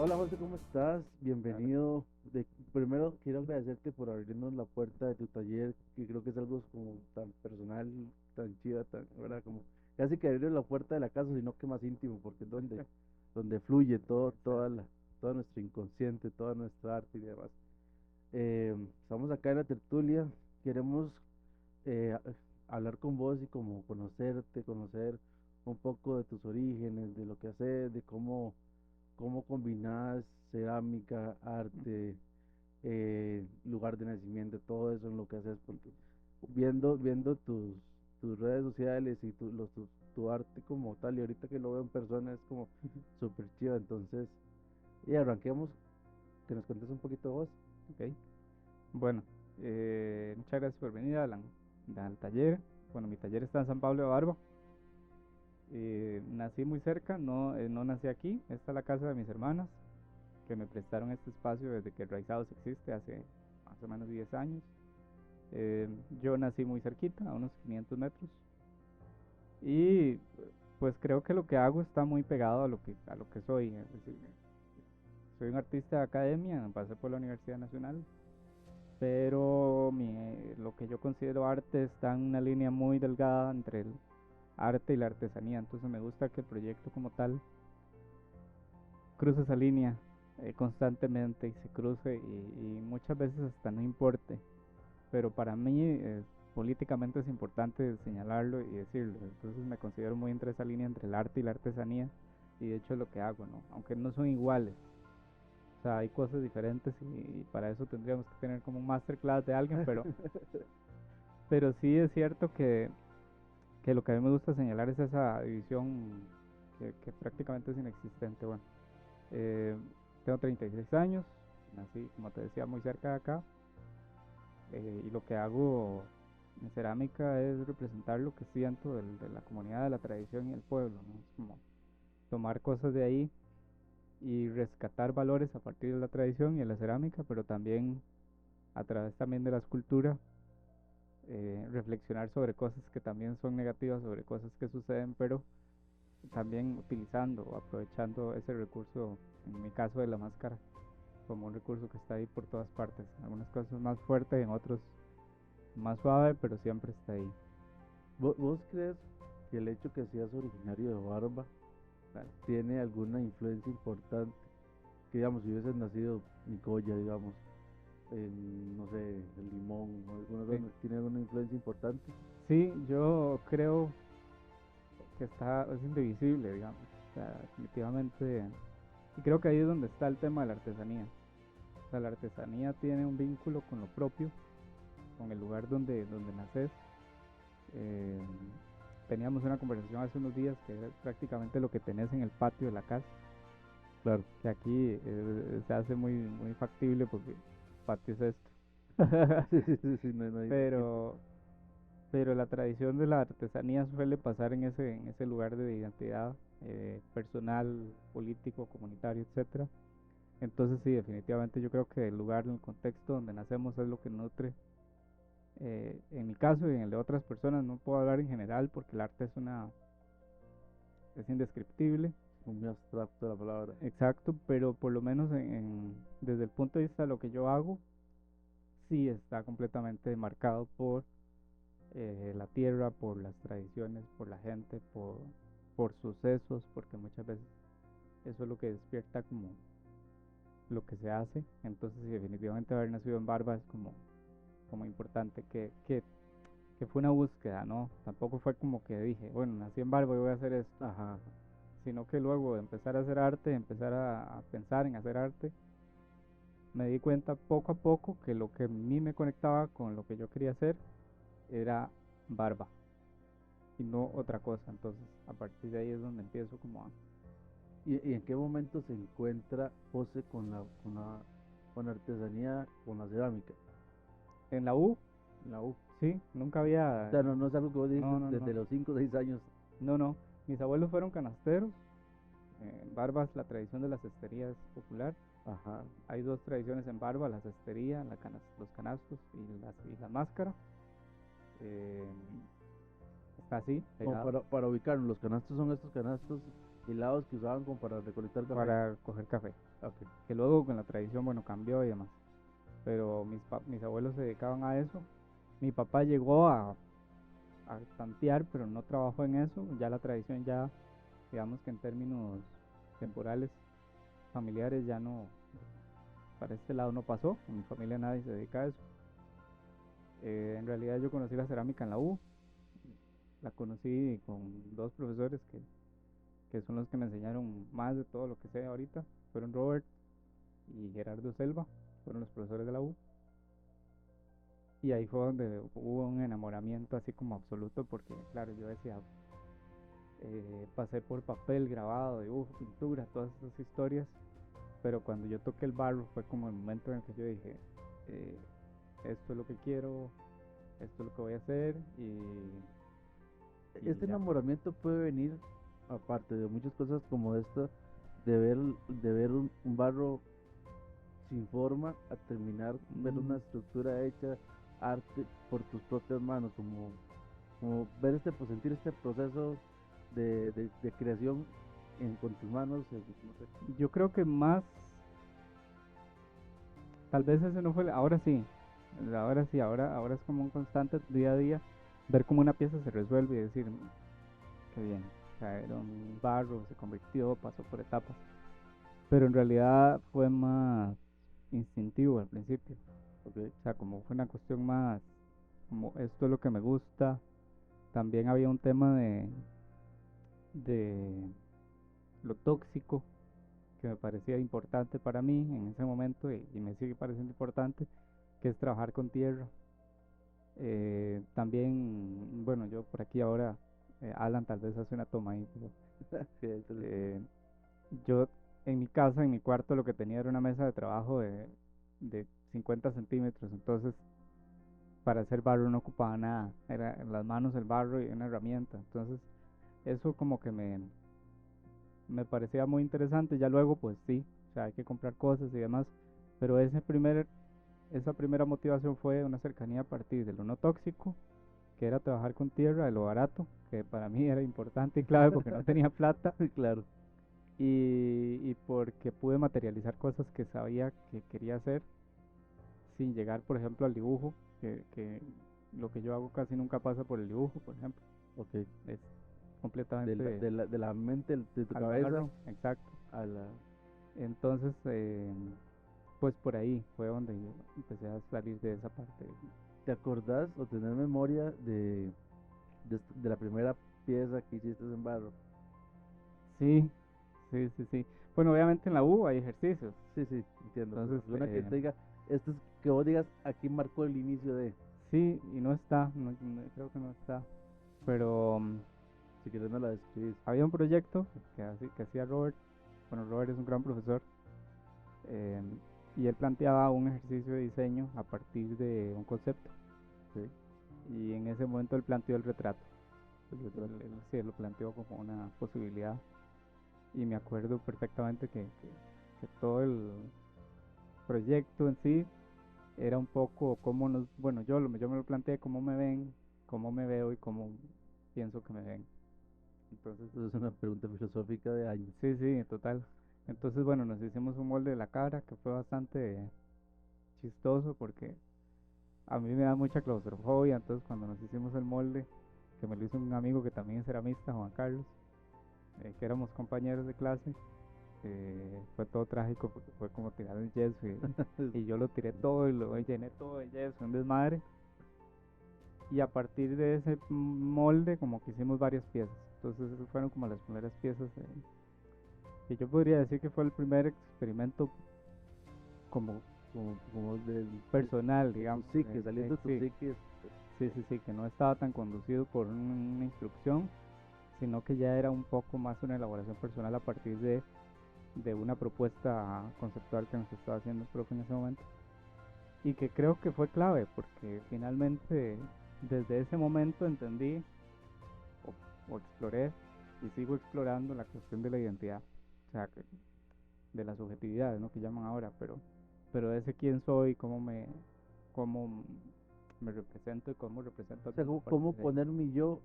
Hola José, ¿cómo estás? Hola. Bienvenido. Primero quiero agradecerte por abrirnos la puerta de tu taller, que creo que es algo como tan personal, tan chiva, tan, ¿verdad? Como casi que abrir la puerta de la casa, sino que más íntimo, porque es donde fluye Exacto. todo nuestro inconsciente, toda nuestra arte y demás. Estamos acá en la tertulia, queremos eh, a- hablar con vos y como conocerte, conocer un poco de tus orígenes, de lo que haces, de cómo combinás cerámica, arte, lugar de nacimiento, todo eso en lo que haces, porque viendo tus redes sociales y tu arte como tal, y ahorita que lo veo en persona es como Ujú. súper chido, entonces, y arranquemos, que nos cuentes un poquito vos. Ok. Bueno, muchas gracias por venir al taller. Bueno, mi taller está en San Pablo de Barba. Nací muy cerca, no nací aquí. Esta es la casa de mis hermanas, que me prestaron este espacio desde que Raizados existe, hace más o menos 10 años. Yo nací muy cerquita, a unos 500 metros. Y pues creo que lo que hago está muy pegado a lo que soy. Es decir, soy un artista de academia, pasé por la Universidad Nacional, pero lo que yo considero arte está en una línea muy delgada entre el arte y la artesanía. Entonces me gusta que el proyecto como tal cruce esa línea constantemente y se cruce y muchas veces hasta no importe, pero para mí políticamente es importante señalarlo y decirlo. Entonces me considero muy entre esa línea entre el arte y la artesanía, y de hecho es lo que hago, ¿no? Aunque no son iguales. O sea, hay cosas diferentes y para eso tendríamos que tener como un masterclass de alguien, pero sí es cierto que lo que a mí me gusta señalar es esa división que prácticamente es inexistente. Bueno, eh, tengo 36 años, nací, como te decía, muy cerca de acá, y lo que hago en cerámica es representar lo que siento de la comunidad, de la tradición y el pueblo, ¿no? Es como tomar cosas de ahí y rescatar valores a partir de la tradición y de la cerámica, pero también a través también de la escultura, reflexionar sobre cosas que también son negativas, sobre cosas que suceden, pero también utilizando o aprovechando ese recurso, en mi caso de la máscara, como un recurso que está ahí por todas partes. En algunas cosas más fuerte, en otros más suave, pero siempre está ahí. ¿Vos crees que el hecho que seas originario de Barba Dale. tiene alguna influencia importante? Que digamos, si hubieses nacido en Nicoya, digamos, en, no sé, el Limón o alguna Sí. zona, ¿tiene alguna influencia importante? Sí, yo creo que es indivisible, digamos. O sea, definitivamente. Y creo que ahí es donde está el tema de la artesanía. O sea, la artesanía tiene un vínculo con lo propio, con el lugar donde naces. Eh, Teníamos una conversación hace unos días que es prácticamente lo que tenés en el patio de la casa, Claro. que aquí se hace muy, muy factible porque patio es esto. Sí, sí, sí, sí, no hay quite. pero, pero la tradición de la artesanía suele pasar en ese lugar de identidad personal, político, comunitario, etcétera. Entonces sí, definitivamente yo creo que el lugar, el contexto donde nacemos es lo que nutre. En mi caso y en el de otras personas no puedo hablar en general porque el arte es indescriptible, Muy abstracto la palabra. exacto, pero por lo menos desde el punto de vista de lo que yo hago, sí está completamente marcado por la tierra, por las tradiciones, por la gente, por sucesos, porque muchas veces eso es lo que despierta como lo que se hace. Entonces, sí, definitivamente haber nacido en Barba es como importante, que fue una búsqueda, ¿no? Tampoco fue como que dije, bueno, nací en Barba y voy a hacer esto, Ajá. sino que luego de empezar a hacer arte, empezar a pensar en hacer arte, me di cuenta poco a poco que lo que a mí me conectaba con lo que yo quería hacer era Barba y no otra cosa. Entonces, a partir de ahí es donde empiezo como ¿Y en qué momento se encuentra José con la artesanía, con la cerámica? en la U, En la U. sí, nunca O había, sea, no es algo que vos dijiste no, no, desde no, los 5 o 6 años. no, no. Mis abuelos fueron canasteros. En Barbas la tradición de la cestería es popular. Ajá. Hay dos tradiciones en Barba, la cestería, los canastos y la máscara. Eh, Está así, Como pegado, para ubicarnos, los canastos son estos canastos helados que usaban como para recolectar café. para coger café. Ok. que luego con la tradición, bueno, cambió y demás. Pero mis abuelos se dedicaban a eso. Mi papá llegó a tantear, pero no trabajó en eso. Ya la tradición ya, digamos que en términos temporales, familiares, ya no, para este lado no pasó. En mi familia nadie se dedica a eso. En realidad yo conocí la cerámica en la U. La conocí con dos profesores que son los que me enseñaron más de todo lo que sé ahorita. Fueron Robert y Gerardo Selva, fueron los profesores de la U. Y ahí fue donde hubo un enamoramiento así como absoluto, porque claro, yo decía, pasé por papel, grabado, dibujo, pintura, todas esas historias, pero cuando yo toqué el barro fue como el momento en el que yo dije, eh, esto es lo que quiero, esto es lo que voy a hacer y Este ya. enamoramiento puede venir, aparte de muchas cosas como esta, de ver un barro sin forma a terminar, ver una Mm, estructura hecha, arte por tus propias manos, como ver pues sentir este proceso de creación con tus manos, no sé. yo creo que más, tal vez ese no fue, ahora sí, ahora es como un constante día a día, ver cómo una pieza se resuelve y decir, qué bien, o sea, era un barro, se convirtió, pasó por etapas, pero en realidad fue más instintivo al principio, Ok. o sea, como fue una cuestión más, como esto es lo que me gusta, también había un tema de lo tóxico que me parecía importante para mí en ese momento y me sigue pareciendo importante, que es trabajar con tierra. También, bueno, yo por aquí ahora, Alan tal vez hace una toma ahí, pero Sí, ahí te lo estoy eh, yo en mi casa, en mi cuarto, lo que tenía era una mesa de trabajo de 50 centímetros, entonces para hacer barro no ocupaba nada, era en las manos el barro y una herramienta, entonces eso como que me parecía muy interesante, ya luego pues sí, o sea, hay que comprar cosas y demás, pero esa primera motivación fue una cercanía a partir de lo no tóxico, que era trabajar con tierra, de lo barato, que para mí era importante y clave porque no tenía plata, Claro. y porque pude materializar cosas que sabía que quería hacer sin llegar, por ejemplo, al dibujo, que lo que yo hago casi nunca pasa por el dibujo, por ejemplo, Ok. es De la, completamente de la, de la mente, de tu al cabeza barro, exacto. a la... Entonces, pues por ahí fue donde yo empecé a salir de esa parte. ¿Te acordás o tenés memoria de la primera pieza que hiciste en barro? Sí, sí, sí, sí. Bueno, obviamente en la U hay ejercicios, Sí, sí, entiendo, pero entonces alguna que te diga, esto es que vos digas, aquí marcó el inicio de, sí, y no está, creo que no está, pero si quieres me la describís. había un proyecto que hacía Robert. Bueno, Robert es un gran profesor, eh, y él planteaba un ejercicio de diseño a partir de un concepto, Sí, y en ese momento él planteó el retrato. el retrato. Él sí lo planteó como una posibilidad, y me acuerdo perfectamente que todo el proyecto en sí era un poco cómo nos, bueno, yo me lo planteé cómo me ven, cómo me veo y cómo pienso que me ven. Entonces, Eso es una pregunta filosófica de años. sí, sí, total. Entonces, bueno, nos hicimos un molde de la cara que fue bastante chistoso porque a mí me da mucha claustrofobia, entonces cuando nos hicimos el molde, que me lo hizo un amigo que también es ceramista, Juan Carlos, que éramos compañeros de clase, fue todo trágico porque fue como tirar el yeso y yo lo tiré todo y lo llené todo de yeso, un desmadre. Y a partir de ese molde como que hicimos varias piezas. Entonces esas fueron como las primeras piezas que yo podría decir que fue el primer experimento como Como personal, de tu digamos. psique, saliendo de tu Sí, psique. sí, sí, sí, que no estaba tan conducido por una instrucción, sino que ya era un poco más una elaboración personal a partir de una propuesta conceptual que nos estaba haciendo el profe en ese momento. Y que creo que fue clave, porque finalmente desde ese momento entendí o exploré y sigo explorando la cuestión de la identidad, o sea, de la subjetividad, ¿no? Que llaman ahora, pero de ese quién soy, cómo me represento y cómo represento O a sea, otros a cómo partir de ahí. poner mi yo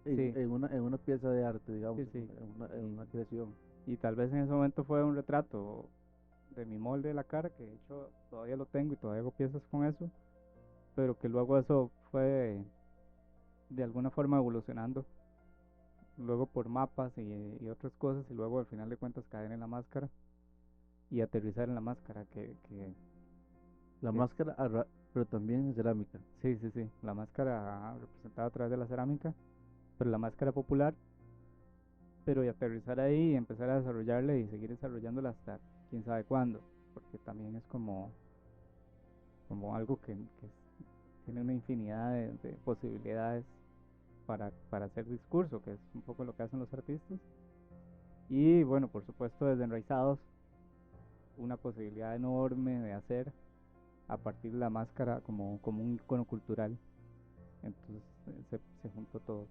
Sí, en una pieza de arte, digamos, sí, sí. en una creación. Y tal vez en ese momento fue un retrato, de mi molde de la cara, que de hecho todavía lo tengo y todavía hago piezas con eso, pero que luego eso fue de alguna forma evolucionando, luego por mapas y otras cosas, y luego al final de cuentas caer en la máscara y aterrizar en la máscara, La que es, máscara, pero también en cerámica. sí, sí, sí, la máscara representada a través de la cerámica, pero la máscara popular, pero y aterrizar ahí y empezar a desarrollarla y seguir desarrollándola hasta quién sabe cuándo, porque también es como algo tiene una infinidad de posibilidades para hacer discurso, que es un poco lo que hacen los artistas. Y bueno, por supuesto, desde Enraizados, una posibilidad enorme de hacer a partir de la máscara como un icono cultural. Entonces se juntó todo.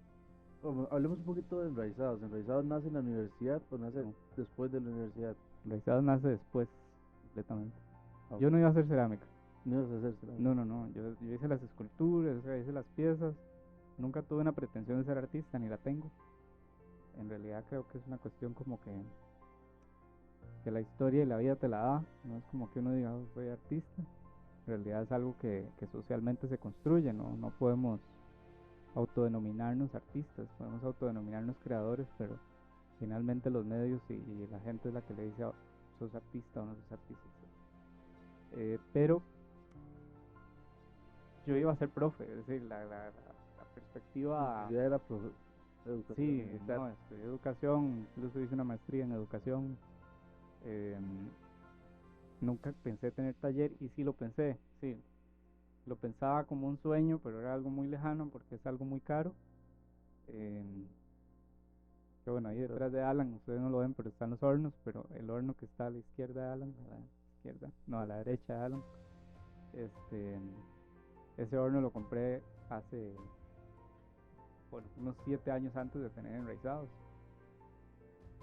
Hablemos un poquito de Enraizados. ¿Enraizados nace en la universidad o nace No, después de la universidad? Enraizados nace después, completamente. Ah, Yo ok. no iba a hacer cerámica. No ibas a hacer cerámica. No, no, no. Yo hice las esculturas, o sea, hice las piezas. Nunca tuve una pretensión de ser artista, ni la tengo. En realidad creo que es una cuestión como que la historia y la vida te la da. No es como que uno diga, "Oh, soy artista". En realidad es algo que socialmente se construye, ¿no? No podemos autodenominarnos artistas, podemos autodenominarnos creadores, pero finalmente los medios y la gente es la que le dice, "Oh, sos artista o no sos artista". Pero yo iba a ser profe, es decir, la En perspectiva, realidad era de educación sí, militar. no, estudié educación, incluso hice una maestría en educación. em, Nunca pensé tener taller y sí lo pensé, sí, lo pensaba como un sueño, pero era algo muy lejano porque es algo muy caro. em, que bueno, ahí Pero, detrás de Alan, ustedes no lo ven, pero están los hornos, pero el horno que está a la izquierda de Alan, a la izquierda, no, a la derecha de Alan, este, ese horno lo compré hace, bueno, unos 7 años antes de tener enraizados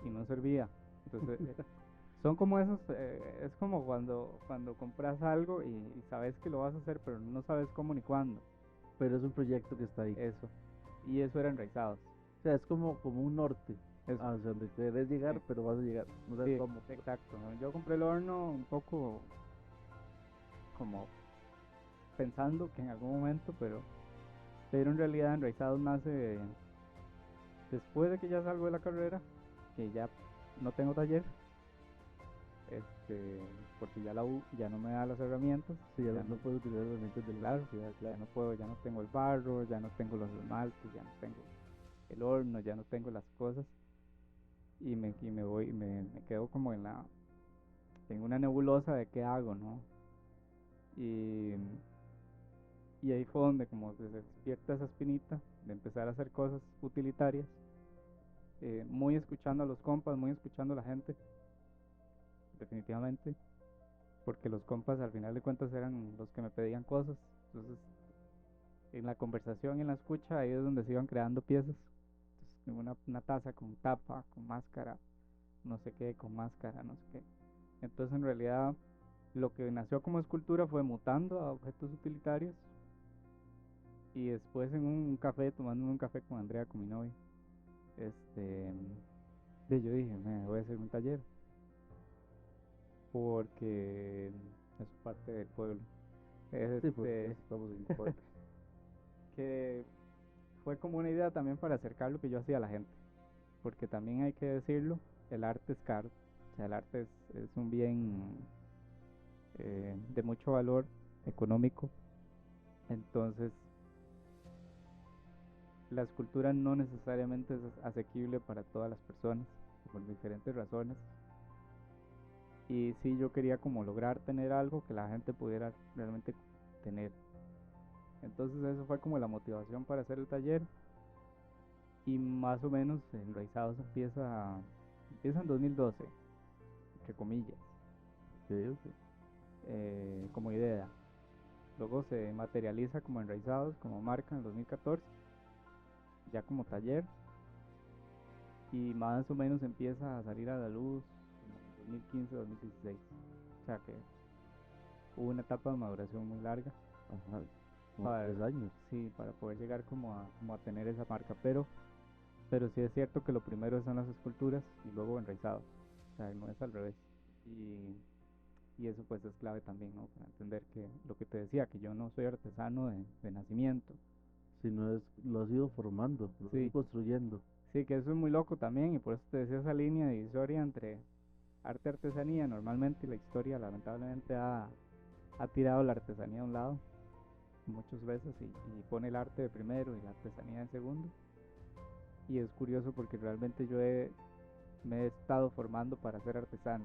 y no servía. Entonces, son como esos, es como cuando compras algo y sabes que lo vas a hacer, pero no sabes cómo ni cuándo. pero es un proyecto que está ahí. Eso. Y eso era enraizados. O sea, es como un norte Eso. hacia donde querés llegar, Sí, pero vas a llegar. No sabes sí, cómo. exacto. ¿No? Yo compré el horno un poco como pensando que en algún momento, pero en realidad enraizados nace después de que ya salgo de la carrera, que ya no tengo taller, porque ya la U ya no me da las herramientas, Sí, ya ya no no, puedes utilizar herramientas de la claro, universidad, ya claro. no puedo, ya no tengo el barro, ya no tengo los esmaltes, ya no tengo el horno, ya no tengo las cosas y me voy, me quedo como en una nebulosa de qué hago, ¿no? Y, y ahí fue donde como se despierta esa espinita de empezar a hacer cosas utilitarias, muy escuchando a los compas, muy escuchando a la gente, definitivamente, porque los compas al final de cuentas eran los que me pedían cosas. Entonces, en la conversación, en la escucha, ahí es donde se iban creando piezas. Entonces, una taza con tapa, con máscara, no sé qué, con máscara, no sé qué. Entonces, en realidad, lo que nació como escultura fue mutando a objetos utilitarios. Y después en un café, tomando un café con Andrea, con mi novia, este, yo dije, me voy a hacer un taller, porque es parte del pueblo. Sí, por Este, supuesto, estamos en el pueblo. que fue como una idea también para acercar lo que yo hacía a la gente, porque también hay que decirlo, el arte es caro, o sea, el arte es un bien de mucho valor económico, entonces la escultura no necesariamente es asequible para todas las personas, por diferentes razones, y sí yo quería como lograr tener algo que la gente pudiera realmente tener. Entonces eso fue como la motivación para hacer el taller y más o menos Enraizados empieza en 2012, entre comillas, Ok, ok. como idea. Luego se materializa como Enraizados, como marca en el 2014, ya como taller, y más o menos empieza a salir a la luz como en 2015-2016. O sea que hubo una etapa de maduración muy larga Ajá, como para, 3 años. sí, para poder llegar como a tener esa marca, pero sí es cierto que lo primero son las esculturas y luego Enraizados, o sea, no es al revés. Y Y eso pues es clave también, ¿no? Para entender que lo que te decía, que yo no soy artesano de nacimiento. Sino es, lo has ido formando, lo has ido Sí, construyendo. sí, que eso es muy loco también y por eso te decía esa línea divisoria entre arte y artesanía. Normalmente la historia lamentablemente ha tirado la artesanía a un lado muchas veces y pone el arte de primero y la artesanía de segundo. Y es curioso porque realmente me he estado formando para ser artesano.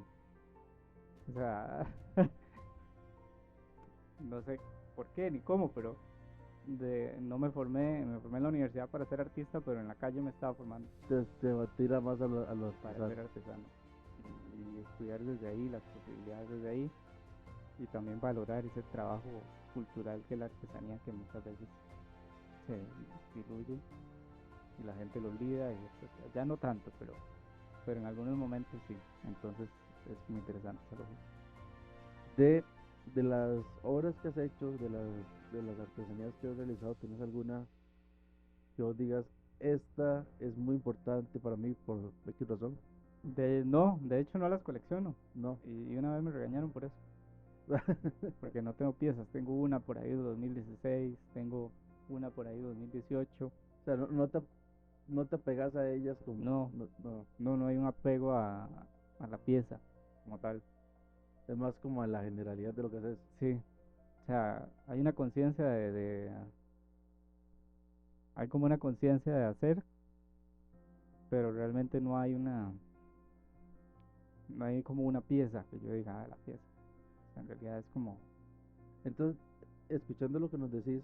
O sea, no sé por qué ni cómo, pero no me formé en la universidad para ser artista, pero en la calle me estaba formando Te va a tirar más a lo para artesano. ser artesano. Y estudiar desde ahí, las posibilidades desde ahí, y también valorar ese trabajo cultural que es la artesanía que muchas veces se diluye y la gente lo olvida, y etcétera. Ya no tanto, pero en algunos momentos sí. Entonces es muy interesante esa lógica. De, de las obras que has hecho, de las artesanías que has realizado, ¿tienes alguna que vos digas, esta es muy importante para mí por X razón? No, de hecho no las colecciono. No. Y una vez me regañaron por eso, porque no tengo piezas. Tengo una por ahí de 2016, tengo una por ahí de 2018. O sea, no te pegas a ellas como, No, no, no, no hay un apego a la pieza como tal. es más como a la generalidad de lo que haces. Sí, o sea, hay una conciencia hay como una conciencia de hacer, pero realmente no hay como una pieza que yo diga, la pieza. En realidad es como, Entonces, escuchando lo que nos decís,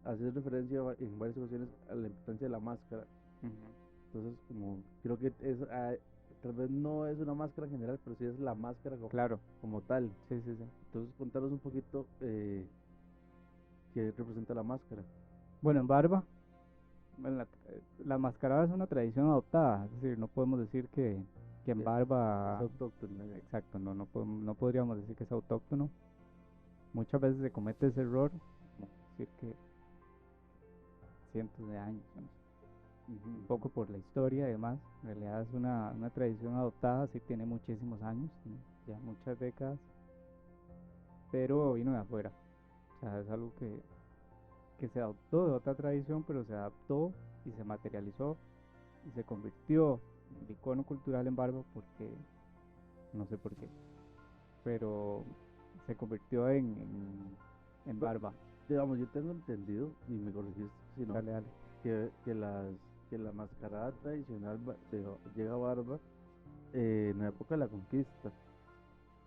haces referencia en varias ocasiones a la importancia de la máscara. ujú, Entonces, como creo que es, tal vez no es una máscara general, pero sí es la máscara claro, como tal. sí, sí, sí. Entonces, contanos un poquito qué representa la máscara. Bueno, en Barba, bueno, la mascarada es una tradición adoptada, es decir, no podemos decir que en Que es Barba, autóctona. exacto, no podríamos decir que es autóctono. Muchas veces se comete ese error, como decir que cientos de años, ¿no? Ujú, Un ujú. poco por la historia y demás. En realidad es una tradición adoptada, sí tiene muchísimos años, ¿no? Ya muchas décadas, pero vino de afuera. O sea, es algo que se adoptó de otra tradición, pero se adaptó y se materializó y se convirtió en el icono cultural en Barba porque, no sé por qué, pero se convirtió en Pero, Barba. digamos, yo tengo entendido, y me corregís si no, Dale, dale. que que la mascarada tradicional llega a Barba en la época de la conquista,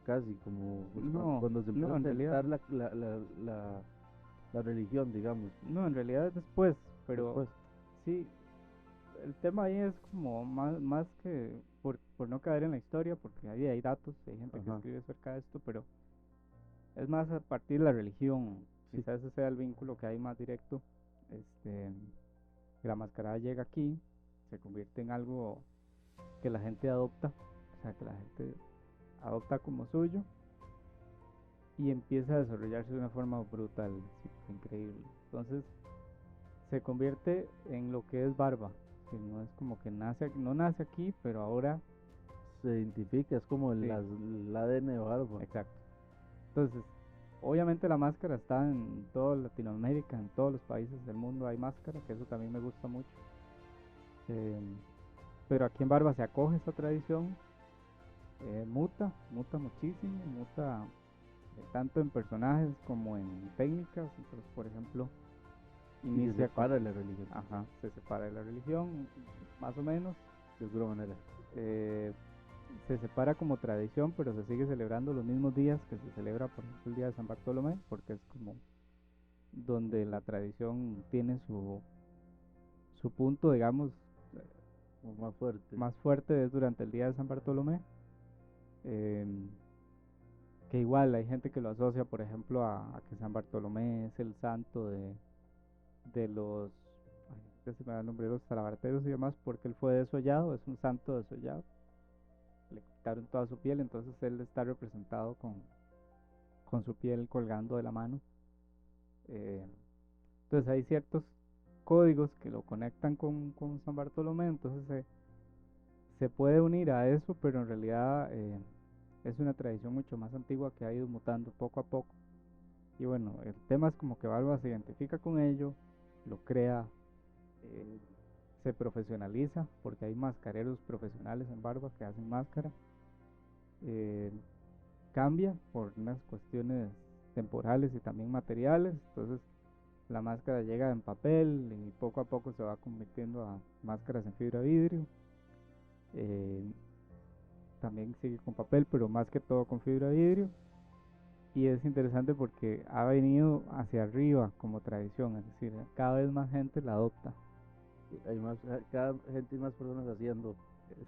casi como pues, No, cuando se empieza no, a en realidad, sentar la religión, digamos, no, en realidad es después, pero después. sí, el tema ahí es como más que por no caer en la historia, porque ahí hay datos, hay gente que Ajá, escribe acerca de esto, pero es más a partir de la religión, sí, quizás ese sea el vínculo que hay más directo. Este, que la mascarada llega aquí, se convierte en algo que la gente adopta, o sea, que la gente adopta como suyo y empieza a desarrollarse de una forma brutal, sí, increíble. Entonces se convierte en lo que es Barba, que no es como que no nace aquí, pero ahora se identifica, es como sí, el ADN de Barba. exacto. Entonces, obviamente la máscara está en toda Latinoamérica, en todos los países del mundo hay máscara, que eso también me gusta mucho. Em, pero aquí en Barba se acoge esta tradición, muta muchísimo, muta tanto en personajes como en técnicas. Entonces, por ejemplo, Y se inicia con, separa de la religión, ajá, se separa de la religión, más o menos. de alguna manera. eh, Se separa como tradición, pero se sigue celebrando los mismos días que se celebra, por ejemplo, el día de San Bartolomé, porque es como donde la tradición tiene su punto, digamos, eh, Como más fuerte. más fuerte es durante el día de San Bartolomé. em, que igual hay gente que lo asocia, por ejemplo, a que San Bartolomé es el santo de los, ay, ya se me da el nombre, de los talabarteros y demás, porque él fue desollado, es un santo desollado, le quitaron toda su piel, entonces él está representado con su piel colgando de la mano. eh, entonces hay ciertos códigos que lo conectan con San Bartolomé, entonces se puede unir a eso, pero en realidad es una tradición mucho más antigua que ha ido mutando poco a poco. Y bueno, el tema es como que Barba se identifica con ello, lo crea, eh, se profesionaliza, porque hay mascareros profesionales en Barba que hacen máscara. eh, Cambia por unas cuestiones temporales y también materiales, entonces la máscara llega en papel y poco a poco se va convirtiendo a máscaras en fibra vidrio. eh, También sigue con papel, pero más que todo con fibra vidrio. Y es interesante porque ha venido hacia arriba como tradición, es decir, cada vez más gente la adopta. Hay más, cada gente y más personas haciendo.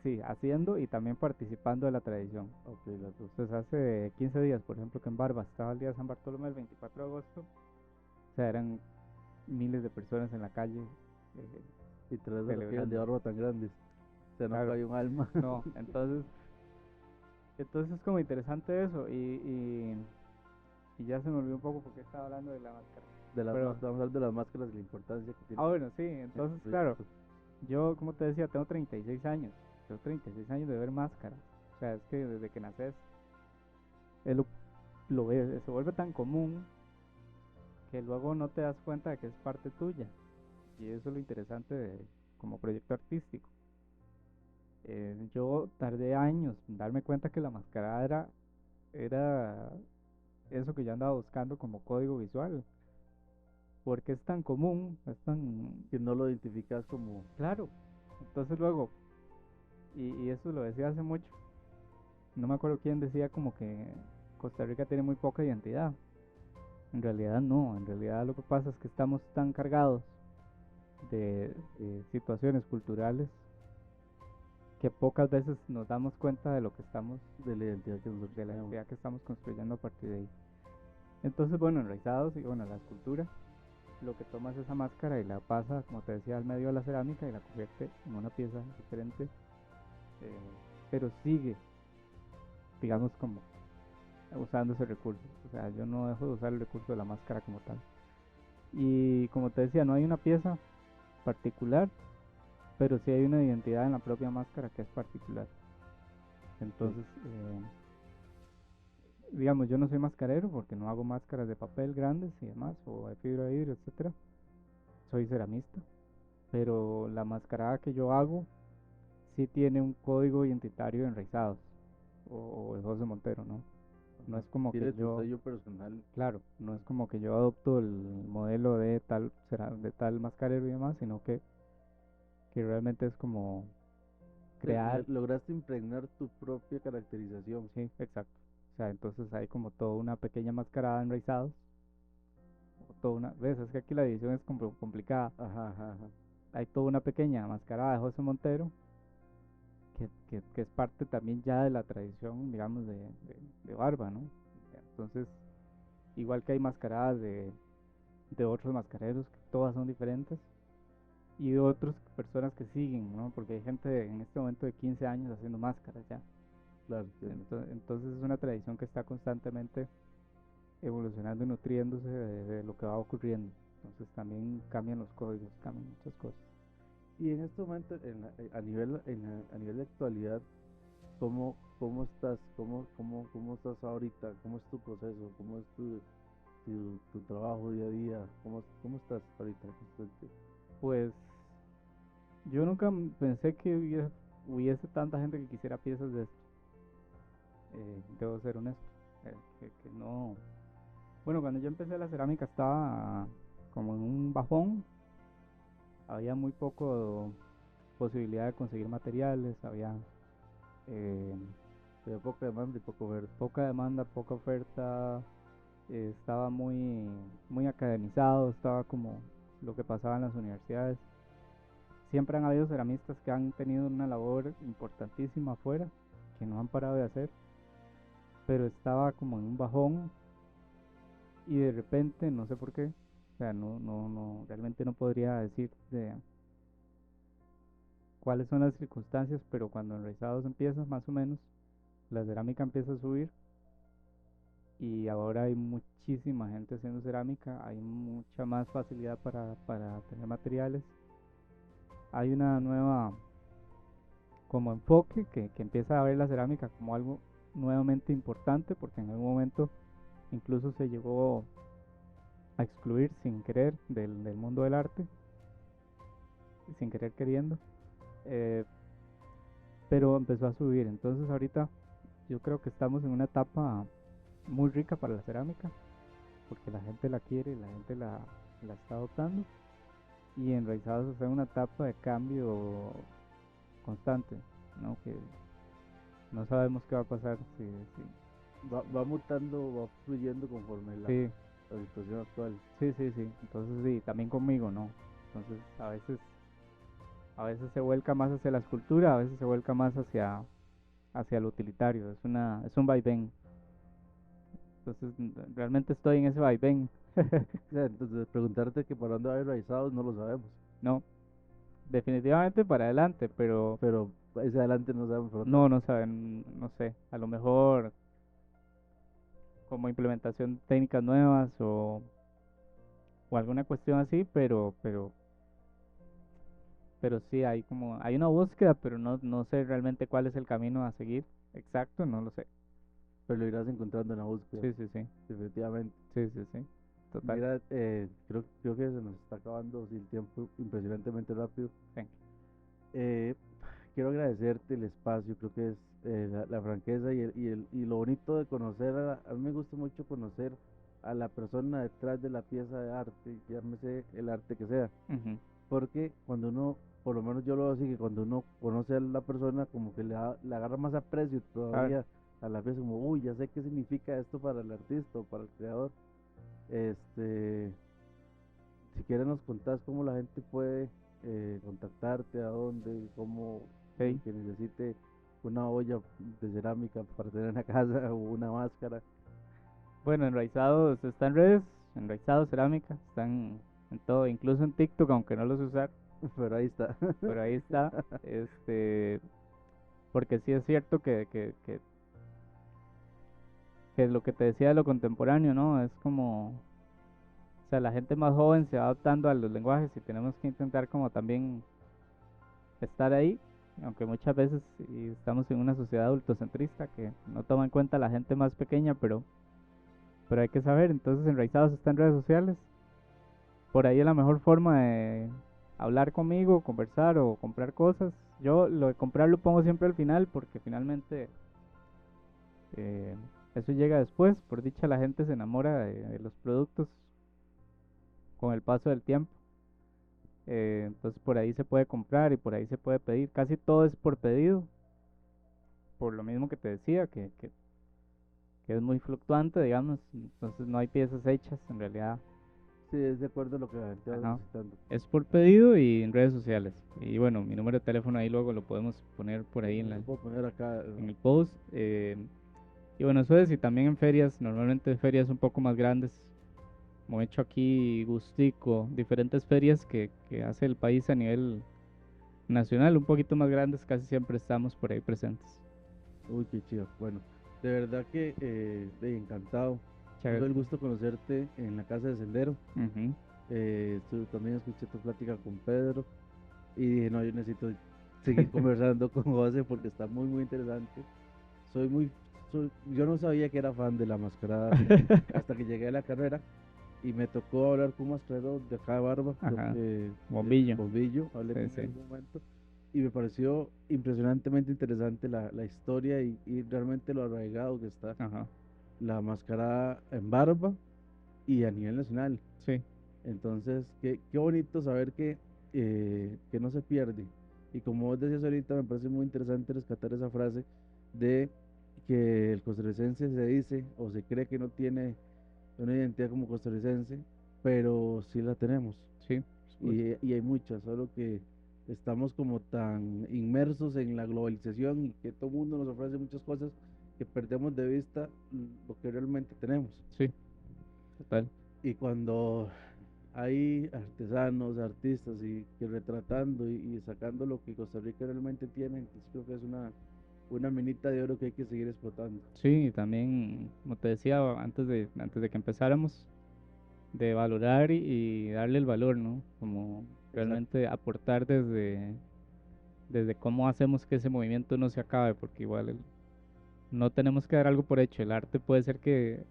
Sí, haciendo y también participando de la tradición. Ok, las dos. Entonces hace 15 días, por ejemplo, que en Barba estaba el día de San Bartolomé el 24 de agosto, o sea, eran miles de personas en la calle Y tres de los de celebrando. barba tan grandes. O sea, no Claro, cae un alma. no, entonces es como interesante eso y ya se me olvidó un poco porque estaba hablando de la máscara. Pero, Vamos a hablar de las máscaras y la importancia que tienen bueno, sí, en el entonces, claro, proyecto. yo, como te decía, tengo 36 años, tengo 36 años de ver máscaras. O sea, es que desde que naces, él lo ves, se vuelve tan común que luego no te das cuenta de que es parte tuya. Y eso es lo interesante como proyecto artístico. Yo tardé años en darme cuenta que la mascarada era eso que yo andaba buscando como código visual, porque es tan común, es tan Que no lo identificas como claro. Entonces luego, y eso lo decía hace mucho, no me acuerdo quién decía como que Costa Rica tiene muy poca identidad. En realidad no, en realidad lo que pasa es que estamos tan cargados de situaciones culturales que pocas veces nos damos cuenta de lo que estamos, de la identidad que nosotros de la tenemos. identidad que estamos construyendo a partir de ahí. Entonces, bueno, enraizados y bueno, la escultura, lo que toma es esa máscara y la pasa, como te decía, al medio de la cerámica y la convierte en una pieza diferente, pero sigue, digamos, como usando ese recurso. O sea, yo no dejo de usar el recurso de la máscara como tal. Y como te decía, no hay una pieza particular, pero sí hay una identidad en la propia máscara que es particular. Sí. Entonces, digamos, yo no soy mascarero porque no hago máscaras de papel grandes y demás, o de fibra de vidrio, etcétera. Soy ceramista, pero la mascarada que yo hago sí tiene un código identitario enraizados, o de José Montero, ¿no? No Ajá. es como que Tiene tu yo, sello personal. claro, no es como que yo adopto el modelo de tal, de tal mascarero y demás, sino que realmente es como crear, Lograste impregnar tu propia caracterización. sí, exacto. O sea, entonces hay como toda una pequeña mascarada enraizados, o toda una, ves, es que aquí la edición es como complicada. Ajá, ajá, ajá. Hay toda una pequeña mascarada de José Montero que es parte también ya de la tradición, digamos, de Barba, ¿no? Entonces, igual que hay mascaradas de otros mascareros, que todas son diferentes, y de otras personas que siguen, ¿no? Porque hay gente en este momento de 15 años haciendo máscaras ya. Claro, entiendo. Entonces es una tradición que está constantemente evolucionando y nutriéndose de lo que va ocurriendo. Entonces también cambian los códigos, cambian muchas cosas. Y en este momento, a nivel, a nivel de actualidad, ¿cómo estás? ¿Cómo estás ahorita? ¿Cómo es tu proceso? ¿Cómo es tu trabajo día a día? ¿Cómo estás ahorita? Pues yo nunca pensé que hubiese tanta gente que quisiera piezas de esto. Debo ser honesto. Que no. Bueno, cuando yo empecé la cerámica estaba como en un bajón. Había muy poco posibilidad de conseguir materiales. Había eh, Pero poca demanda y poco verde. poca demanda, poca oferta. Estaba muy academizado. Estaba como lo que pasaba en las universidades. Siempre han habido ceramistas que han tenido una labor importantísima afuera, que no han parado de hacer, pero estaba como en un bajón y de repente, no sé por qué, o sea, no, realmente no podría decir de cuáles son las circunstancias, pero cuando Enraizados empieza, más o menos, la cerámica empieza a subir y ahora hay muchísima gente haciendo cerámica, hay mucha más facilidad para tener materiales, hay una nueva como enfoque que empieza a ver la cerámica como algo nuevamente importante porque en algún momento incluso se llegó a excluir sin querer del mundo del arte, sin querer queriendo, eh, pero empezó a subir. Entonces ahorita yo creo que estamos en una etapa muy rica para la cerámica porque la gente la quiere, la gente la está adoptando y Enraizados está en una etapa de cambio constante, ¿no? Que no sabemos qué va a pasar. Va mutando, va fluyendo conforme Sí, la situación actual. sí. Entonces sí, también conmigo, ¿no? Entonces a veces se vuelca más hacia la escultura, a veces se vuelca más hacia lo utilitario. Es un vaivén. Entonces realmente estoy en ese vaivén. O sea, entonces, preguntarte que para dónde va a ir Raizados no lo sabemos, No, definitivamente para adelante, pero pero ese adelante no sabemos por dónde va. no saben, no sé, a lo mejor como implementación de técnicas nuevas o alguna cuestión así, pero sí hay como, hay una búsqueda, pero no sé realmente cuál es el camino a seguir. Exacto, no lo sé. Pero lo irás encontrando en la búsqueda, Sí, definitivamente. sí, total. Mira, creo que se nos está acabando el tiempo impresionantemente rápido. Sí. Eh, Quiero agradecerte el espacio, creo que es la franqueza y lo bonito de conocer, a mí me gusta mucho conocer a la persona detrás de la pieza de arte, llámese el arte que sea, Ujú, porque cuando uno, por lo menos yo lo veo así, que cuando uno conoce a la persona, como que le agarra más aprecio claro. todavía a la pieza, como, uy, ya sé qué significa esto para el artista o para el creador. Este, si quieres nos contás cómo la gente puede contactarte, a dónde, cómo el Ok. que necesite una olla de cerámica para tener en la casa o una máscara, Bueno, Enraizados está en redes, Enraizados Cerámica, están en todo, incluso en TikTok, aunque no lo sé usar, pero ahí está. pero ahí está. Porque sí es cierto que lo que te decía de lo contemporáneo, ¿no? Es como, o sea, la gente más joven se va adaptando a los lenguajes y tenemos que intentar como también estar ahí, aunque muchas veces y estamos en una sociedad adultocentrista que no toma en cuenta a la gente más pequeña, pero hay que saber, entonces Enraizados está en redes sociales, por ahí es la mejor forma de hablar conmigo, conversar o comprar cosas. Yo lo de comprar lo pongo siempre al final porque finalmente eh, eso llega después. Por dicha la gente se enamora de los productos con el paso del tiempo. Entonces por ahí se puede comprar y por ahí se puede pedir. Casi todo es por pedido, por lo mismo que te decía, que es muy fluctuante, digamos. Entonces no hay piezas hechas en realidad. Sí, es de acuerdo a lo que la gente va Ajá. necesitando. Es por pedido y en redes sociales. Y bueno, mi número de teléfono ahí luego lo podemos poner por ahí Lo puedo poner acá. en el post. Y bueno, eso es, y también en ferias, normalmente ferias un poco más grandes. Como he hecho aquí Gustico, diferentes ferias que hace el país a nivel nacional, un poquito más grandes, casi siempre estamos por ahí presentes. Uy, qué chido. Bueno, de verdad que encantado. Tuve Chévere. el gusto de conocerte en la casa de Sendero. Ujú. También escuché tu plática con Pedro y dije, no, yo necesito seguir conversando con José porque está muy, muy interesante. Soy muy, yo no sabía que era fan de la mascarada hasta que llegué a la carrera y me tocó hablar con un mascarero de acá de Barba, creo Ajá. que Bombillo. Bombillo, hablé Sí, con él en sí. algún momento y me pareció impresionantemente interesante la historia y realmente lo arraigado que está Ajá. la mascarada en Barba y a nivel nacional. Sí. Entonces, qué bonito saber que no se pierde. Y como vos decías ahorita, me parece muy interesante rescatar esa frase de que el costarricense se dice o se cree que no tiene una identidad como costarricense, pero sí la tenemos. Sí. Pues, Y hay muchas, solo que estamos como tan inmersos en la globalización y que todo el mundo nos ofrece muchas cosas que perdemos de vista lo que realmente tenemos. sí, total. Y cuando hay artesanos, artistas y que retratando y sacando lo que Costa Rica realmente tiene, entonces creo que es una minita de oro que hay que seguir explotando. Sí, y también, como te decía antes de que empezáramos, de valorar y darle el valor, ¿no? Como Exacto. realmente aportar desde cómo hacemos que ese movimiento no se acabe, porque igual no tenemos que dar algo por hecho. El arte puede ser que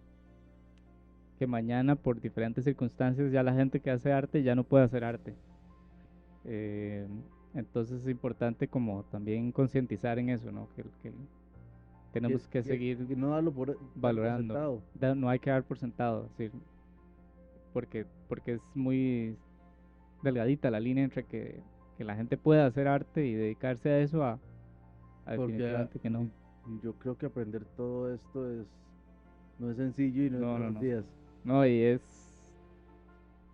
mañana por diferentes circunstancias ya la gente que hace arte ya no puede hacer arte. Eh, entonces es importante como también concientizar en eso, ¿no? Que tenemos que seguir que no dar por valorando. sentado. No hay que dar por sentado, sí, porque es muy delgadita la línea entre que la gente pueda hacer arte y dedicarse a eso a Porque definitivamente que no. yo creo que aprender todo esto no es sencillo y no es No, de no, los no. días. No, y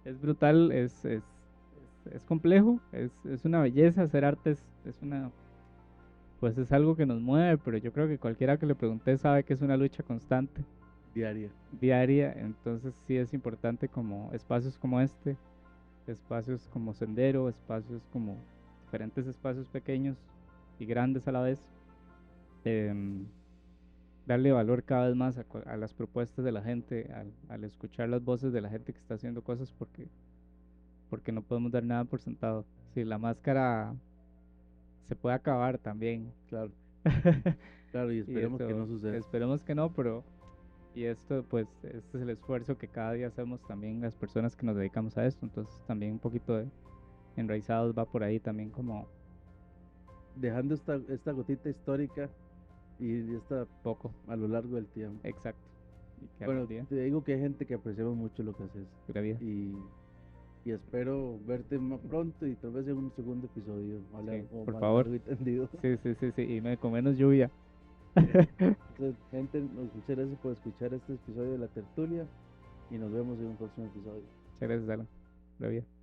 es brutal, es complejo, es una belleza, hacer arte es una, pues es algo que nos mueve, pero yo creo que cualquiera que le pregunte sabe que es una lucha constante, Diaria. diaria, entonces sí es importante como espacios como este, espacios como Sendero, espacios como diferentes espacios pequeños y grandes a la vez, em, darle valor cada vez más a las propuestas de la gente, al escuchar las voces de la gente que está haciendo cosas, porque no podemos dar nada por sentado. Si la máscara se puede acabar también. Claro, claro, y Y esperemos que no eso, suceda. esperemos que no, pero y esto pues este es el esfuerzo que cada día hacemos también las personas que nos dedicamos a esto, entonces también un poquito de enraizados va por ahí también como Dejando esta gotita histórica y esta poco, a lo largo del tiempo. exacto. Y que algún Bueno, día, te digo que hay gente que apreciamos mucho lo que haces pura vida. y, y espero verte más pronto y tal vez en un segundo episodio, Sí, o por más favor. largo y tendido. Sí, sí, sí, sí, con menos lluvia. Entonces, gente, muchas gracias por escuchar este episodio de La Tertulia y nos vemos en un próximo episodio. Muchas gracias, Alan. Pura vida.